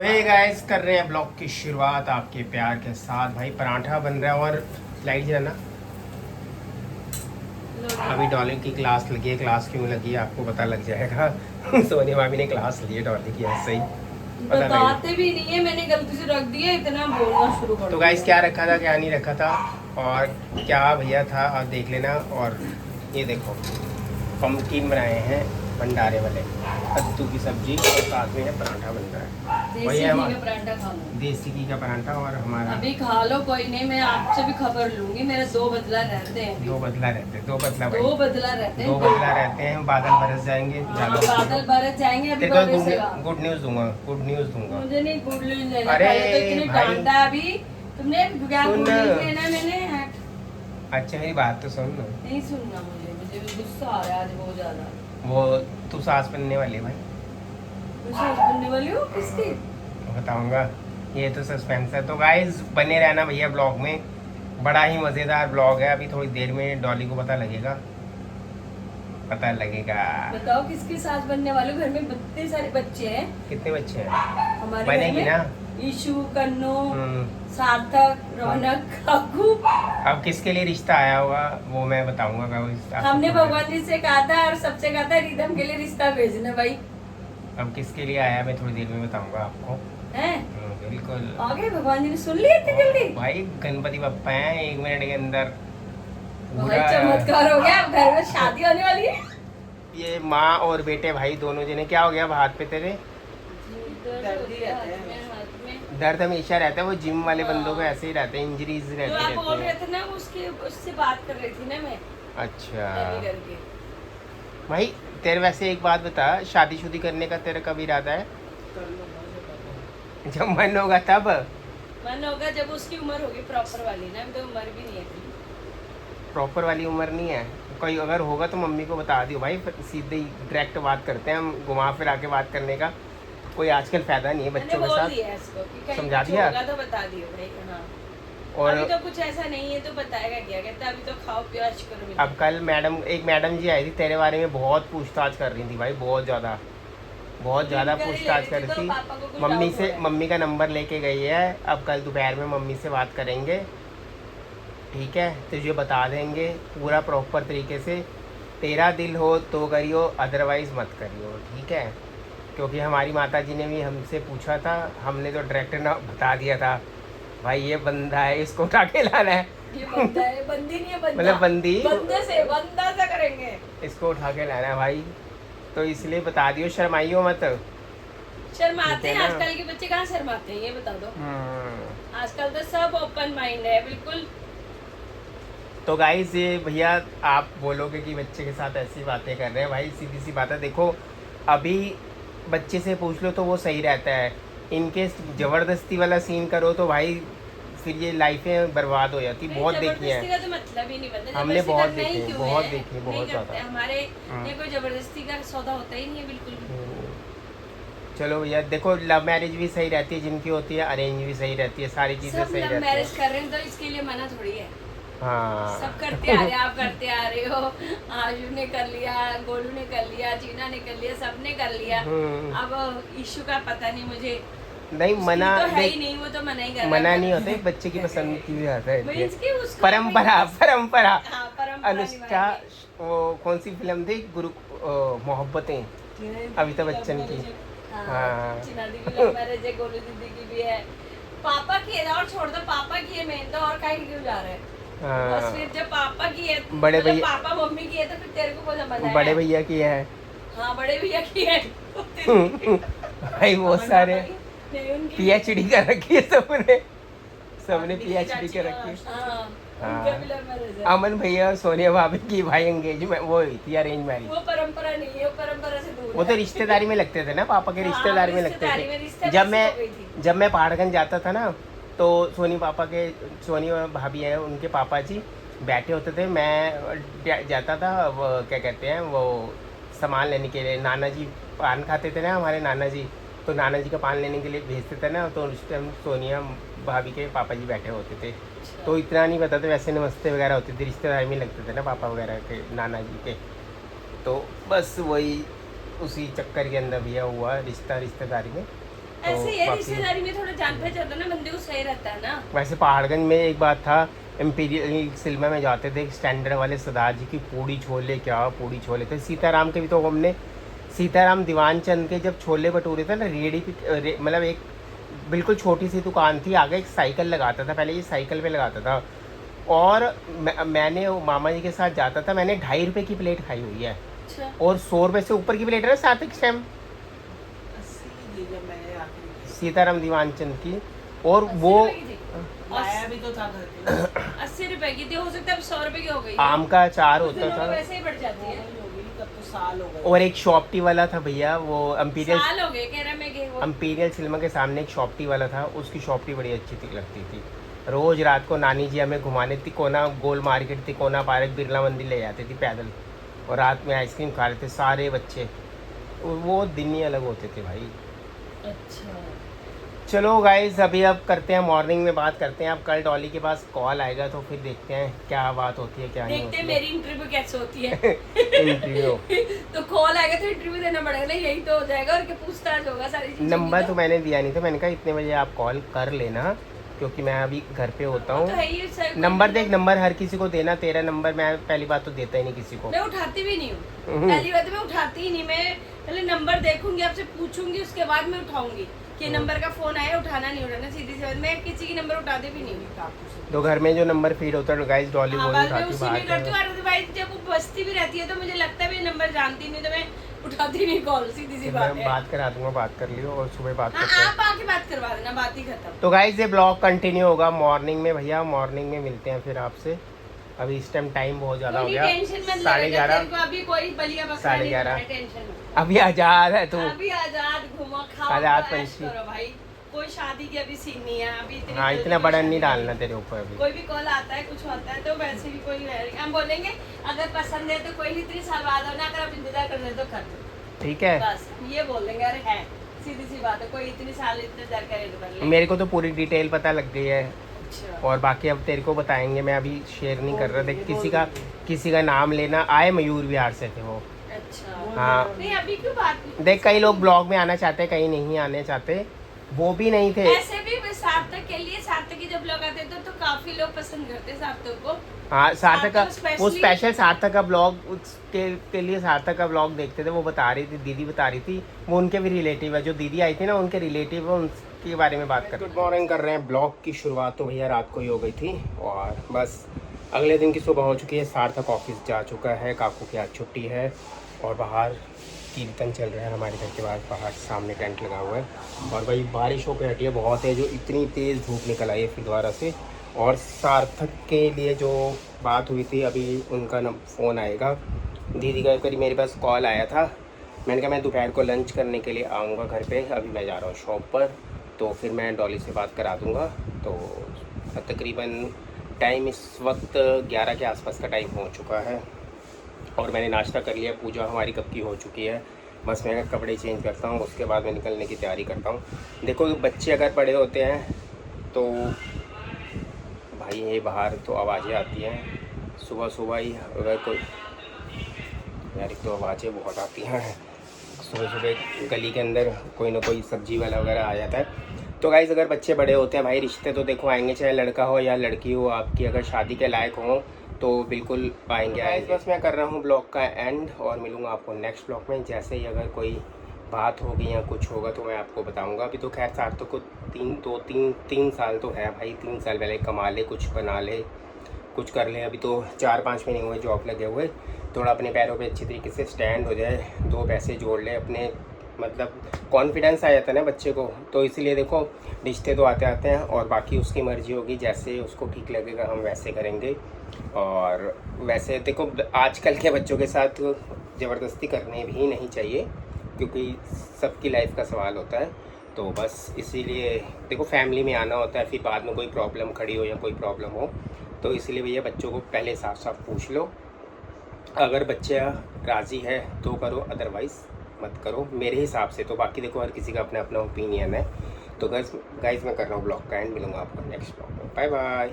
Hey guys, कर रहे हैं ब्लॉग की शुरुआत आपके प्यार के साथ। भाई पराठा बन रहा है और लाइट जलाना। अभी डॉली की क्लास लगी है। क्लास क्यों लगी है आपको पता लग जाएगा। सोनी भाभी ने क्लास ली है डॉली की, ऐसे ही पता बताते भी नहीं है, मैंने गलती से रख दिया, इतना बोलना शुरू कर तो दिया। गाइस क्या रखा था क्या नहीं रखा था और क्या भैया था और देख लेना। और ये देखो पम्पकिन बनाए हैं भंडारे वाले, कद्दू की सब्जी और साथ में है पराठा बन रहा है। देसी घी का पराठा खा लो। देसी घी का पराठा और हमारा अभी खा लो, कोई नहीं, मैं आपसे भी खबर लूंगी। मेरे दो बदला रहते हैं अभी। दो बदला रहते हैं, दो बदला भाई, दो बदला रहते हैं, दो बदला रहते हैं। बादल बरस जाएंगे बादल बरस जाएंगे अभी। तेरे को गुड न्यूज दूंगा, गुड न्यूज दूंगा। मुझे नहीं गुड न्यूज लेना। अरे पहले तो इतने भाई, डांटा अभी तुमने, क्या गुड न्यूज लेना मैंने। अच्छा मेरी बात तो सुन लो। नहीं सुनना मुझे गुस्सा आ रहा है आज बहुत ज्यादा। वो तू सास बनने वाली है भाई। मैं सास बनने वाली हूँ किसकी? बताऊंगा, ये तो सस्पेंस है। तो गाइस बने रहना भैया ब्लॉग में, बड़ा ही मजेदार ब्लॉग है। अभी थोड़ी देर में डॉली को पता लगेगा, पता लगेगा। बताओ किसकी सास बनने वाले हो? घर में इतने सारे बच्चे हैं। कितने बच्चे हैं? हमारे बनेगी घर ना। में ईशु, कन्नू, हम्म। सार्थक, रौनक, काकू। अब किसके लिए रिश्ता आया होगा वो मैं बताऊंगा। का रिश्ता हमने भगवान जी से कहा था और सबसे कहा था रिदम के लिए रिश्ता भेजना भाई। अब किसके लिए आया मैं थोड़ी देर में बताऊंगा आपको। हैं? बिल्कुल। आगे भगवान जी ने सुन लिया इतनी जल्दी? भाई गणपति बप्पा हैं, 1 मिनट के अंदर भाई चमत्कार हो गया, अब घर में शादी होने वाली है। ये माँ और बेटे भाई दोनों जने। क्या हो गया हाथ पे तेरे? दर्द हमेशा रहता है, वो जिम वाले बंदों को ऐसे ही रहते हैं, इंजरीज जो रहती आप बोल रहती रहे है। थे ना, उससे बात कर रही थी ना मैं। अच्छा ऐसे करके। भाई तेरे वैसे एक बात बता, शादी करने का तेरा कब इरादा है? जब मन होगा तब। मन होगा जब उसकी उम्र होगी प्रॉपर वाली ना, अभी तो उम्र भी नहीं है। प्रॉपर वाली उम्र नहीं है कोई। अगर होगा तो मम्मी को बता दियो भाई, फिर सीधे ही डायरेक्ट बात करते हैं हम, घुमा फिरा के बात करने का कोई आजकल फायदा नहीं है बच्चों के साथ। समझा दिया तो बता दियो भाई। हाँ। और अभी तो कुछ ऐसा नहीं है तो बताएगा क्या, कहता अभी तो खाओ पियो ऐश करो। अब कल एक मैडम जी आई थी तेरे बारे में, बहुत पूछताछ कर रही थी भाई, बहुत ज़्यादा पूछताछ कर रही थी। मम्मी का नंबर लेके गई है। अब कल दोपहर में मम्मी से बात करेंगे, ठीक है? तुझे बता देंगे पूरा प्रॉपर तरीके से। तेरा दिल हो तो करियो, अदरवाइज़ मत करियो, ठीक है? क्योंकि हमारी माता जी ने भी हमसे पूछा था, हमने तो डायरेक्ट ना बता दिया था भाई ये बंदा है, इसको उठा के लाना है। ये बंदा है, बंदी नहीं है, बंदा। मतलब बंदा से करेंगे, इसको उठा के लाना है भाई। तो इसलिए बता दियो, शर्माइयो मत। शर्माते हैं आजकल के बच्चे, कहाँ शर्माते हैं ये बता दो। आजकल तो सब ओपन माइंड है बिल्कुल। तो गाइस ये भैया आप बोलोगे कि बच्चे के साथ ऐसी बातें कर रहे हैं, भाई सीधी सी बात है। देखो अभी बच्चे से पूछ लो तो वो सही रहता है, इनकेस ज़बरदस्ती वाला सीन करो तो भाई फिर ये लाइफें बर्बाद हो जाती। बहुत देखी है, का तो मतलब ही नहीं बनता। हमने बहुत देखी, बहुत ज़्यादा। हमारे ये कोई जबरदस्ती का सौदा होता ही नहीं है बिल्कुल भी। चलो भैया देखो, लव मैरिज भी सही रहती है जिनकी होती है, अरेंज भी सही रहती है, सारी चीज़ें सही रहती है। मैरिज कर रहे हैं तो इसके लिए मना थोड़ी है। हाँ सब करते आ रहे हैं, आप करते आ रहे हो। आशु ने कर लिया, गोलू ने कर लिया, चीना ने कर लिया, सबने कर लिया। अब इशू का पता नहीं मुझे, नहीं मना तो है ही नहीं, वो तो मना ही कर रहा है। मना नहीं होता, बच्चे की पसंद की भी आता है। परंपरा परंपरा परंपरा अनुष्का, वो कौन सी फिल्म थी, गुरु मोहब्बतें, अमिताभ बच्चन की। हाँ, चीना दी भी लव मैरिज है, गोलू दीदी की भी है। पापा की है और छोड़ दो, पापा की है मेन तो, और कहीं क्यों जा रहे हैं? बस फिर जब पापा की है, बड़े भैया, पापा मम्मी की है तो फिर तेरे को कौन समझ आएगा? बड़े भैया की है। हाँ बड़े भैया की है। भाई बहुत सारे पीएचडी कर रखी है सबने पीएचडी कर रखी है। हाँ अमन भैया और सोनिया भाभी की भाई एंगेजमेंट वो हुई थी अरेंज मैरिज। वो परंपरा नहीं है, वो परंपरा से दूर है। वो तो रिश्तेदारी में लगते थे ना, पापा के रिश्तेदारी में लगते थे। जब मैं पहाड़गंज जाता था ना तो सोनी और भाभी है उनके पापा जी बैठे होते थे, मैं जाता था वो क्या कहते हैं वो सामान लेने के लिए। नाना जी पान खाते थे ना हमारे नाना जी, तो नाना जी का पान लेने के लिए भेजते थे ना, तो उस टाइम सोनिया भाभी के पापा जी बैठे होते थे। तो इतना नहीं पता था, वैसे नमस्ते वगैरह होती थी, रिश्तेदारी में लगते थे ना पापा वगैरह के, नाना जी के। तो बस वही उसी चक्कर के अंदर भैया हुआ रिश्तेदारी में। ऐसे ये बाकी रिश्तेदारी में थोड़ा जान पहचान होता है ना, बंदे को सही रहता है ना। वैसे पहाड़गंज में एक बात था, इम्पीरियल सिनेमा में जाते थे, स्टैंडर्ड वाले सरदार जी की पूड़ी छोले, क्या पूड़ी छोले थे। सीताराम के भी तो हमने, सीताराम दीवान चंद के जब छोले भटूरे थे ना, रेडी पे मतलब एक बिल्कुल छोटी सी दुकान थी, आगे एक साइकिल लगाता था, पहले ये साइकिल पे लगाता था। और मैंने मामा जी के साथ जाता था, मैंने 2.5 रुपये की प्लेट खाई हुई है। अच्छा। और 100 रुपये से ऊपर की प्लेट है ना साथ एक टाइम, सीताराम दीवान चंद की। और वो 80 रुपए की थी, हो सकता है अब 100 रुपए की हो गई। आम का अचार कुछ होता दिनों में था। वैसे ही बढ़ जाती है। और एक शॉपटी वाला था भैया, वो साल हो गए कह रहा मैं गई वो। एम्पीरियल सिनेमा के सामने एक शॉपटी वाला था, उसकी शॉपटी बड़ी अच्छी थी, लगती थी। रोज रात को नानी जी हमें घुमाने थी, कोना गोल मार्केट थी, कोना पार्क, बिरला मंदिर ले जाती थी पैदल, और रात में आइसक्रीम खा रहे थे सारे बच्चे। वो दिन ही अलग होते थे भाई। अच्छा चलो गाइस, अभी अब करते हैं मॉर्निंग में बात करते हैं। अब कल डॉली के पास कॉल आएगा तो फिर देखते हैं क्या बात होती है क्या नहीं देखते होती हैं है। मेरी इंटरव्यू कैसे होती है। इंटरव्यू तो कॉल आएगा तो इंटरव्यू देना पड़ेगा ना, यही तो हो जाएगा और क्या पूछताछ होगा सारी चीजों की। नंबर तो मैंने दिया नहीं था, मैंने कहा इतने बजे आप कॉल कर लेना, क्योंकि मैं अभी घर पे होता तो है हूँ। ही सर, नंबर देख, नंबर हर किसी को देना, तेरा नंबर मैं पहली बात तो देता ही नहीं किसी को। मैं उठाती भी नहीं हूँ, पहली बात तो मैं उठाती ही नहीं। मैं पहले नंबर देखूंगी, आपसे पूछूंगी, उसके बाद मैं उठाऊंगी कि नंबर का फोन आया, उठाना नहीं उठाना, सीधी सी बात। मैं किसी की नंबर उठाते भी नहीं हूँ। तो घर में जो नंबर फीड होता है गाइस, डॉली हाँ, वो बाद ही में उठाती उसी में करती हूँ। बात अदरवाइज जब वो बसती भी रहती है तो मुझे लगता है भी नंबर जानती नहीं, तो मैं उठाती नहीं कॉल, सीधी सी बात मैं है। बात करा दूंगा, बात कर लियो और सुबह बात हाँ, करते हैं। आप आके बात करवा देना, बात ही खत्म। तो गाइस ये ब्लॉग कंटिन्यू होगा मॉर्निंग में भैया, मॉर्निंग में मिलते हैं फिर आपसे। अभी इस टाइम टाइम बहुत ज़्यादा हो गया, टेंशन मत 11:30। अभी कोई बलिया बकरा नहीं 11:30। है, टेंशन मत। अभी आजाद है तू। अभी आजाद घूमो खाओ, आजाद ऐश पंछी। करो भाई। कोई शादी की अभी सीन नहीं है अभी, इतनी हाँ, जल्दी इतना कोई बड़ा शादी नहीं डालना तेरे ऊपर अभी। कोई भी कॉल आता है, कुछ होता है तो वैसे भी कोई है, हम बोलेंगे अगर पसंद है तो कोई नहीं, 3 साल बाद होना, अगर आप इंतजार कर रहे तो कर दो, ठीक है। बस ये बोल देंगे। अरे है, सीधी सी बात है, कोई इतनी साल इंतजार करे तो कर ले। मेरे को तो पूरी डिटेल पता लग गई है, अच्छा। और बाकी अब तेरे को बताएंगे, मैं अभी शेयर नहीं कर रहा। देख किसी का नाम लेना, आए मयूर विहार से थे वो। अच्छा हाँ। नहीं, अभी क्यों बात नहीं? देख कई लोग ब्लॉग में आना चाहते हैं, कई नहीं आने चाहते, वो भी नहीं थे। ऐसे भी सार्थक के लिए, सार्थक की जब ब्लॉग आते तो काफी लोग पसंद करते सार्थक को। हाँ, सार्थक का सार्थक वो specially- स्पेशल सार्थक का ब्लॉग, उसके लिए सार्थक का ब्लॉग देखते थे। वो बता रही थी, दीदी बता रही थी, वो उनके भी रिलेटिव है, जो दीदी आई थी ना उनके रिलेटिव है, उनके बारे में बात कर। गुड मॉर्निंग कर रहे हैं। ब्लॉग की शुरुआत तो भैया रात को ही हो गई थी, और बस अगले दिन की सुबह हो चुकी है। सार्थक ऑफिस जा चुका है, काकू की आज छुट्टी है, और बाहर कीर्तन चल रहा है हमारे घर के बाहर सामने टेंट लगा हुआ है। और भाई बारिश होकर हटी है, बहुत है, जो इतनी तेज़ धूप निकल आई है फिर दोबारा से। और सार्थक के लिए जो बात हुई थी, अभी उनका न फ़ोन आएगा, दीदी का करीब मेरे पास कॉल आया था। मैंने कहा मैं दोपहर को लंच करने के लिए आऊँगा घर पे, अभी मैं जा रहा हूँ शॉप पर, तो फिर मैं डॉली से बात करा दूँगा। तो तकरीबन टाइम इस वक्त 11 के आसपास का टाइम हो चुका है, और मैंने नाश्ता कर लिया। पूजा हमारी कब की हो चुकी है, बस मैं कपड़े चेंज करता हूँ, उसके बाद मैं निकलने की तैयारी करता हूँ। देखो बच्चे अगर बड़े होते हैं तो भाई ये बाहर तो आवाज़ें आती हैं सुबह सुबह ही, अगर कोई यार, तो आवाज़ें बहुत आती हैं सुबह सुबह, गली के अंदर कोई ना कोई सब्जी वाला वगैरह आ जाता है। तो गाइस अगर बच्चे बड़े होते हैं भाई, रिश्ते तो देखो आएंगे, चाहे लड़का हो या लड़की हो, आपकी अगर शादी के लायक हो तो बिल्कुल आएंगे। बस मैं कर रहा हूँ ब्लॉग का एंड, और मिलूँगा आपको नेक्स्ट ब्लॉग में। जैसे ही अगर कोई बात होगी या कुछ होगा तो मैं आपको बताऊँगा। अभी तो खैर सार्थक को 3 साल तो है भाई, 3 साल पहले कमा ले, कुछ बना ले, कुछ कर ले। अभी तो 4-5 महीने हुए जॉब लगे हुए, थोड़ा अपने पैरों पे अच्छी तरीके से स्टैंड हो जाए, 2 पैसे जोड़ ले, अपने मतलब कॉन्फिडेंस आ जाता है ना बच्चे को। तो इसीलिए देखो रिश्ते तो आते आते हैं, और बाकी उसकी मर्ज़ी होगी, जैसे उसको ठीक लगेगा हम वैसे करेंगे। और वैसे देखो आजकल के बच्चों के साथ ज़बरदस्ती करने भी नहीं चाहिए, क्योंकि सबकी लाइफ का सवाल होता है। तो बस इसीलिए देखो फैमिली में आना होता है, फिर बाद में कोई प्रॉब्लम खड़ी हो या कोई प्रॉब्लम हो, तो इसलिए भैया बच्चों को पहले साफ साफ पूछ लो। अगर बच्चा राज़ी है तो करो, अदरवाइज़ मत करो मेरे हिसाब से तो। बाकी देखो हर किसी का अपना अपना ओपिनियन है। तो गाइस मैं कर रहा हूँ ब्लॉग का एंड, मिलूँगा आपको नेक्स्ट ब्लॉग में। Bye bye.